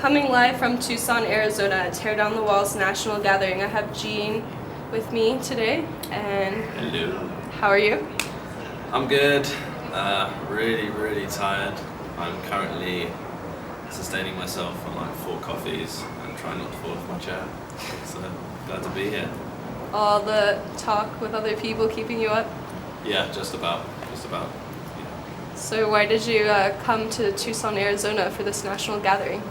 Coming live from Tucson, Arizona at Tear Down the Walls National Gathering. I have Gene with me today. And hello. How are you? I'm good. Really tired. I'm currently sustaining myself on like 4 coffees and trying not to fall off my chair. So glad to be here. All the talk with other people keeping you up? Yeah, just about. Yeah. So why did you come to Tucson, Arizona for this national gathering?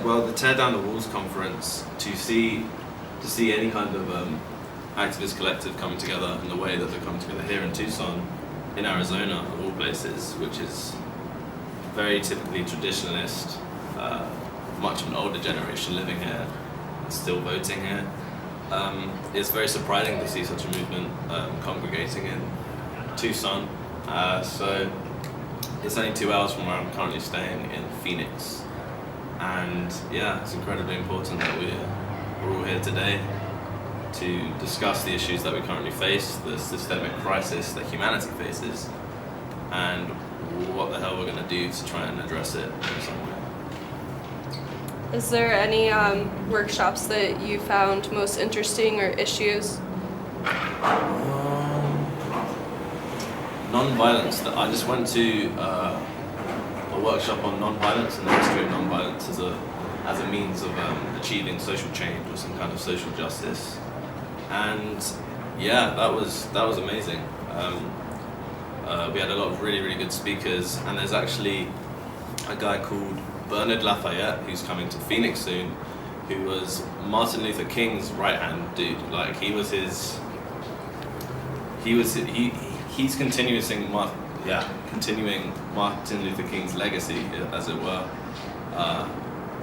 Well, the Tear Down the Walls conference, to see any kind of activist collective coming together in the way that they come together here in Tucson, in Arizona, of all places, which is very typically traditionalist, much of an older generation living here, still voting here. It's very surprising to see such a movement congregating in Tucson. So it's only 2 hours from where I'm currently staying in Phoenix. And yeah, it's incredibly important that we're all here today to discuss the issues that we currently face, the systemic crisis that humanity faces, and what the hell we're going to do to try and address it in some way. Is there any workshops that you found most interesting or issues? Non-violence. I just went to a workshop on non-violence and the history of non-violence as a means of achieving social change or some kind of social justice, and yeah, that was amazing. We had a lot of really good speakers, and there's actually a guy called Bernard Lafayette who's coming to Phoenix soon, who was Martin Luther King's right-hand dude. Like he's continuing Martin Luther King's legacy, as it were,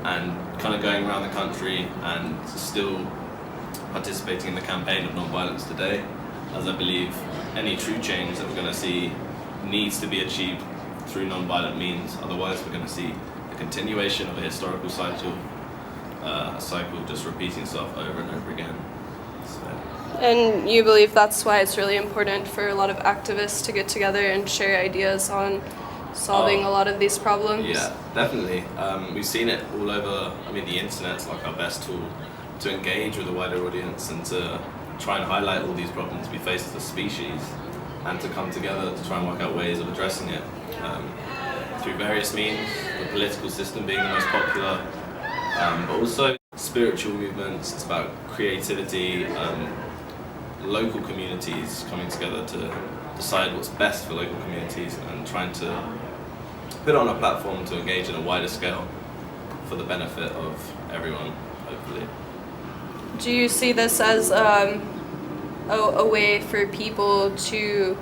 and kind of going around the country and still participating in the campaign of non-violence today, as I believe any true change that we're going to see needs to be achieved through non-violent means. Otherwise we're going to see a continuation of a historical cycle, a cycle just repeating itself over and over again. So. And you believe that's why it's really important for a lot of activists to get together and share ideas on solving a lot of these problems? Yeah, definitely. We've seen it all over. I mean, the internet's like our best tool to engage with a wider audience and to try and highlight all these problems we face as a species, and to come together to try and work out ways of addressing it through various means, the political system being the most popular, but also spiritual movements. It's about creativity, local communities coming together to decide what's best for local communities and trying to put on a platform to engage in a wider scale for the benefit of everyone, hopefully. Do you see this as a way for people to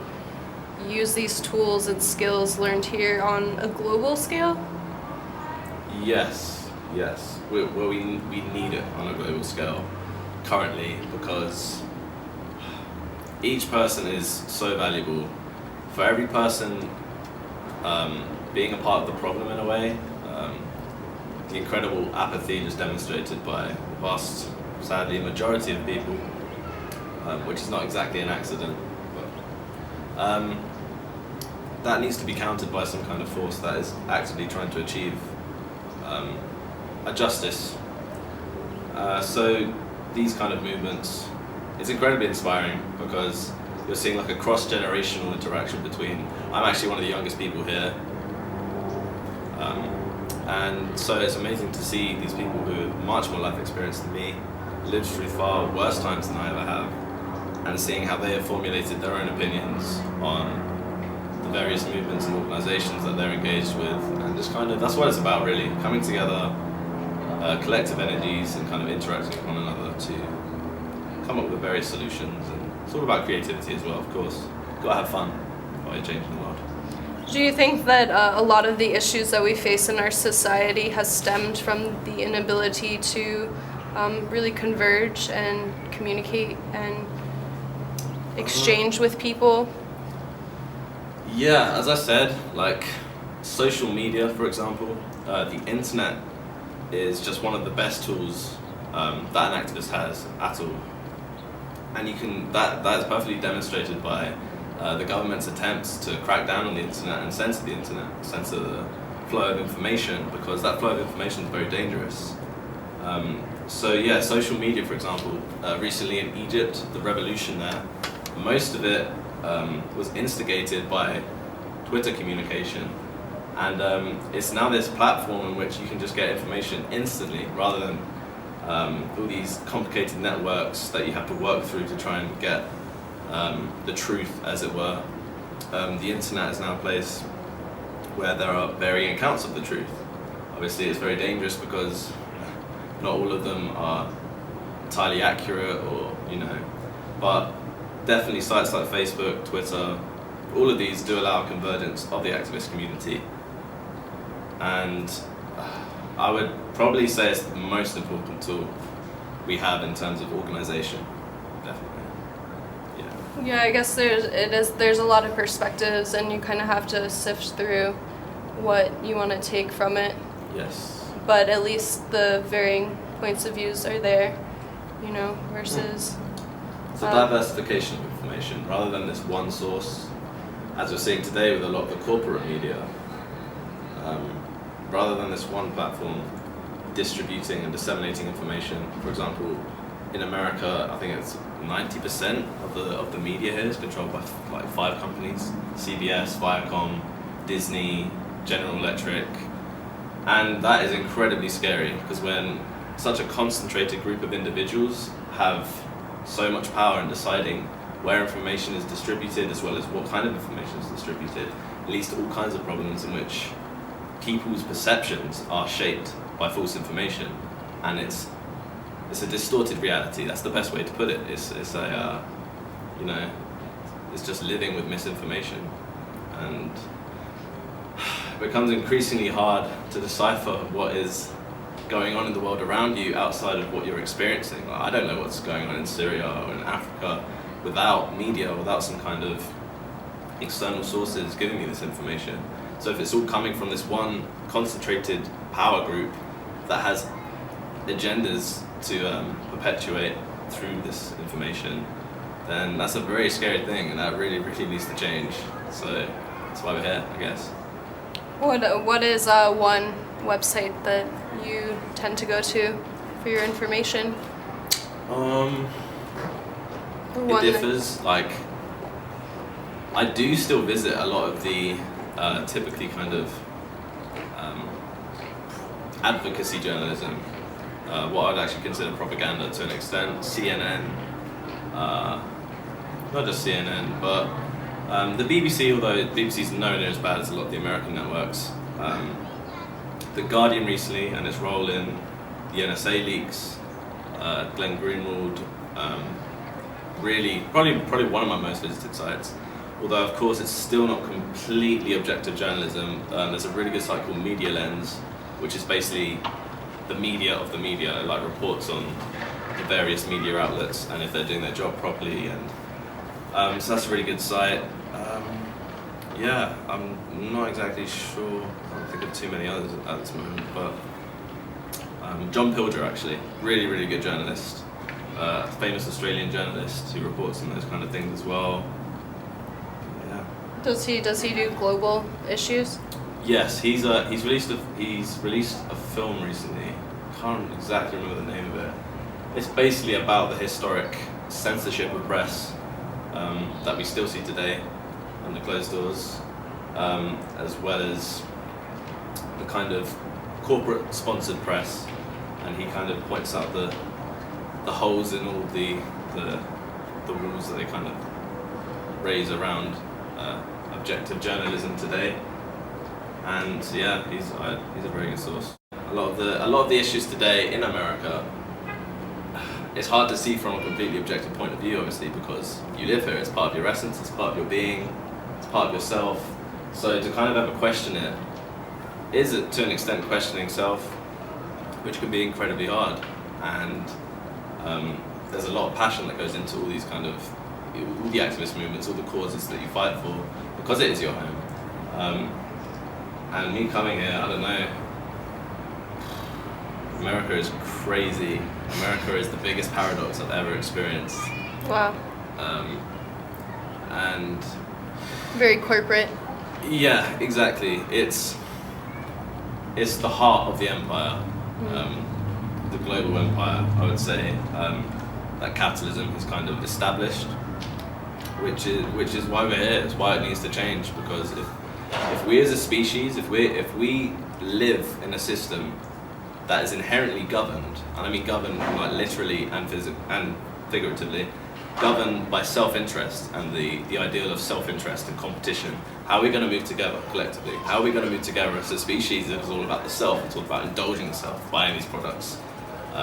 use these tools and skills learned here on a global scale? Yes. We need it on a global scale currently, because each person is so valuable. For every person being a part of the problem in a way, the incredible apathy just demonstrated by the vast, sadly, majority of people, which is not exactly an accident, but that needs to be countered by some kind of force that is actively trying to achieve a justice. So these kind of movements, it's incredibly inspiring, because you're seeing like a cross-generational interaction between, I'm actually one of the youngest people here, and so it's amazing to see these people who have much more life experience than me, lived through far worse times than I ever have, and seeing how they have formulated their own opinions on the various movements and organizations that they're engaged with, and just kind of, that's what it's about really, coming together, collective energies, and kind of interacting with one another to come up with various solutions. And it's all about creativity as well, of course. Gotta have fun while you're changing the world. Do you think that a lot of the issues that we face in our society has stemmed from the inability to really converge and communicate and exchange with people? Yeah, as I said, like social media, for example, the internet is just one of the best tools that an activist has at all. And that is perfectly demonstrated by the government's attempts to crack down on the internet and censor the internet, censor the flow of information, because that flow of information is very dangerous. So yeah, social media, for example, recently in Egypt, the revolution there, most of it was instigated by Twitter communication, and it's now this platform in which you can just get information instantly, rather than all these complicated networks that you have to work through to try and get the truth, as it were. The internet is now a place where there are varying accounts of the truth. Obviously it's very dangerous because not all of them are entirely accurate, or but definitely sites like Facebook, Twitter, all of these do allow convergence of the activist community, and I would probably say it's the most important tool we have in terms of organization. Definitely. Yeah, I guess there's a lot of perspectives, and you kind of have to sift through what you want to take from it. Yes. But at least the varying points of views are there, versus... It's a diversification of information, rather than this one source, as we're seeing today with a lot of the corporate media. Rather than this one platform distributing and disseminating information. For example, in America, I think it's 90% of the media here is controlled by like 5 companies: CBS, Viacom, Disney, General Electric, and that is incredibly scary, because when such a concentrated group of individuals have so much power in deciding where information is distributed, as well as what kind of information is distributed, it leads to all kinds of problems in which people's perceptions are shaped by false information, and it's a distorted reality. That's the best way to put it. It's just living with misinformation, and it becomes increasingly hard to decipher what is going on in the world around you outside of what you're experiencing. Like, I don't know what's going on in Syria or in Africa without media, without some kind of external sources giving me this information. So if it's all coming from this one concentrated power group that has agendas to perpetuate through this information, then that's a very scary thing, and that really, really needs to change. So that's why we're here, I guess. What is one website that you tend to go to for your information? It differs. Like, I do still visit a lot of the typically kind of advocacy journalism, what I'd actually consider propaganda to an extent. CNN, not just CNN, but the BBC, although the BBC's nowhere near as bad as a lot of the American networks. The Guardian recently, and its role in the NSA leaks, Glenn Greenwald, really probably one of my most visited sites. Although of course it's still not completely objective journalism. There's a really good site called Media Lens, which is basically the media of the media, like reports on the various media outlets and if they're doing their job properly, and so that's a really good site. I'm not exactly sure, I don't think of too many others at this moment, but John Pilger, actually, really, really good journalist, famous Australian journalist who reports on those kind of things as well. Yeah. Does he do global issues? Yes, he's released a film recently. Can't exactly remember the name of it. It's basically about the historic censorship of press that we still see today under closed doors, as well as the kind of corporate sponsored press, and he kind of points out the holes in all the rules that they kind of raise around objective journalism today. And yeah, he's a very good source. A lot of the issues today in America, it's hard to see from a completely objective point of view, obviously, because you live here. It's part of your essence. It's part of your being. It's part of yourself. So to kind of ever question it is, to an extent, questioning self, which can be incredibly hard. And there's a lot of passion that goes into all these kind of all the activist movements, all the causes that you fight for, because it is your home. And me coming here, I don't know, America is crazy. America is the biggest paradox I've ever experienced. Wow. And very corporate. Yeah, exactly. It's it's the heart of the empire, the global empire, I would say, that capitalism has kind of established, which is why we're here. It's why it needs to change, because if we as a species, if we live in a system that is inherently governed, and I mean governed like literally and figuratively, governed by self-interest and the ideal of self-interest and competition, how are we going to move together collectively? How are we going to move together as a species if it's all about the self, it's all about indulging the self, buying these products,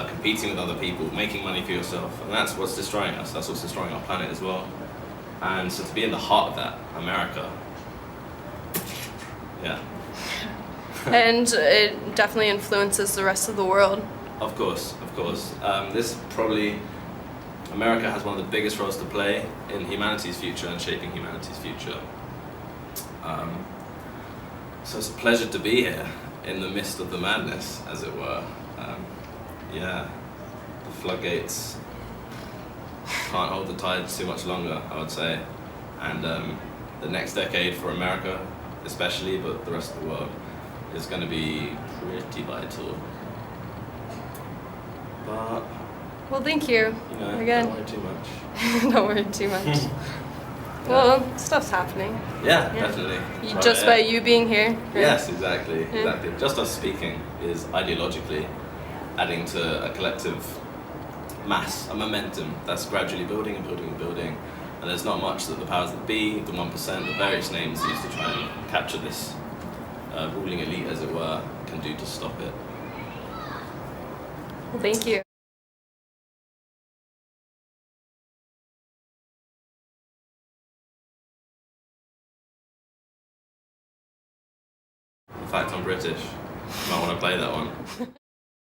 competing with other people, making money for yourself? And that's what's destroying us, that's what's destroying our planet as well. And so to be in the heart of that, America, yeah. And it definitely influences the rest of the world. Of course. This probably, America has one of the biggest roles to play in humanity's future and shaping humanity's future. So it's a pleasure to be here in the midst of the madness, as it were. Yeah, the floodgates can't hold the tides too much longer, I would say. And the next decade for America, especially, but the rest of the world, is going to be pretty vital. But Well, thank you. Again. Don't worry too much. Don't worry too much. Well, stuff's happening. Yeah, definitely. Just by you being here. Right? Yes, exactly. Just us speaking is ideologically adding to a collective mass, a momentum that's gradually building and building and building. And there's not much that the powers that be, the 1%, the various names used to try and capture this ruling elite, as it were, can do to stop it. Well, thank you. In fact, I'm British. You might want to play that one.